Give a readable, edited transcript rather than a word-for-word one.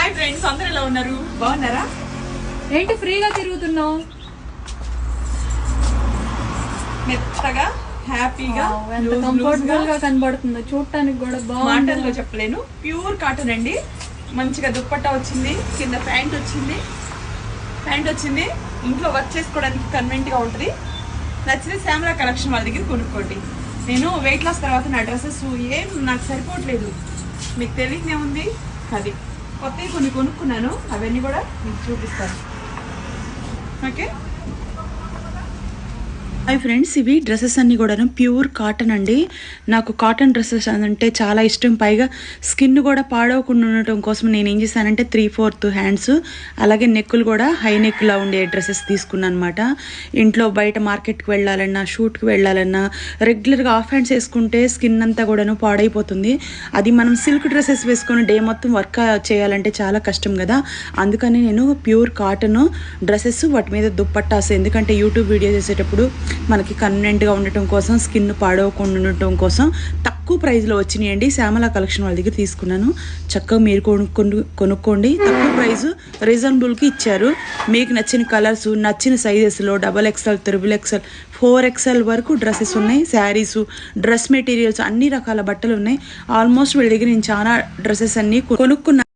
Hi friends, అందరూ ఎలా ఉన్నారు? బాగున్నారా? ఏంటి ఫ్రీగా తిరుగుతున్నావు? మెత్తగా హ్యాపీగా కంఫర్టబుల్ గా కనబడుతుంది, చూడటానికి కూడా బాగుంది. మాటల్లో చెప్పలేను. ప్యూర్ కాటన్ అండి. మంచిగా దుప్పట్టా వచ్చింది, కింద ప్యాంట్ వచ్చింది. ఇంట్లో వర్క్ చేసుకోవడానికి కన్వెంట్ గా ఉంటుంది. నచ్చితే శ్యామలా కలెక్షన్ వాళ్ళ దగ్గర కొనుక్కోండి. నేను వెయిట్ లాస్ తర్వాత నా డ్రెస్సెస్ ఏం నాకు సరిపోవట్లేదు. మీకు తెలియకనే అది కొత్తవి కొన్ని కొనుక్కున్నాను, అవన్నీ కూడా మీకు చూపిస్తాను. ఓకే హాయ్ ఫ్రెండ్స్, ఇవి డ్రెస్సెస్ అన్నీ కూడా ప్యూర్ కాటన్ అండి. నాకు కాటన్ డ్రెస్సెస్ అంటే చాలా ఇష్టం. పైగా స్కిన్ కూడా పాడవకుండా ఉండటం కోసం నేను ఏం చేశానంటే 3/4 హ్యాండ్స్, అలాగే నెక్కులు కూడా హై నెక్లా ఉండే డ్రెస్సెస్ తీసుకున్నాను అనమాట. ఇంట్లో బయట మార్కెట్కి వెళ్ళాలన్నా, షూట్కి వెళ్ళాలన్నా రెగ్యులర్గా ఆఫ్ హ్యాండ్స్ వేసుకుంటే స్కిన్ అంతా కూడాను పాడైపోతుంది. అది మనం సిల్క్ డ్రెస్సెస్ వేసుకొని డే మొత్తం వర్క్ చేయాలంటే చాలా కష్టం కదా. అందుకని నేను ప్యూర్ కాటన్ డ్రెస్సెస్, వాటి మీద దుప్పట్టాస్, ఎందుకంటే యూట్యూబ్ వీడియో చేసేటప్పుడు మనకి కన్వీనియంట్గా ఉండటం కోసం, స్కిన్ పాడవకుండా ఉండటం కోసం తక్కువ ప్రైస్లో వచ్చినాయండి. శ్యామలా కలెక్షన్ వాళ్ళ దగ్గర తీసుకున్నాను. చక్కగా మీరు కొనుక్కోండి. తక్కువ ప్రైస్ రీజనబుల్కి ఇచ్చారు. మీకు నచ్చిన కలర్స్, నచ్చిన సైజెస్లో XXL, XXL, 4XL వరకు డ్రెస్సెస్ ఉన్నాయి. శారీస్, డ్రెస్ మెటీరియల్స్, అన్ని రకాల బట్టలు ఉన్నాయి. ఆల్మోస్ట్ వీళ్ళ దగ్గర నేను చాలా డ్రెస్సెస్ అన్నీ కొనుక్కున్నాను.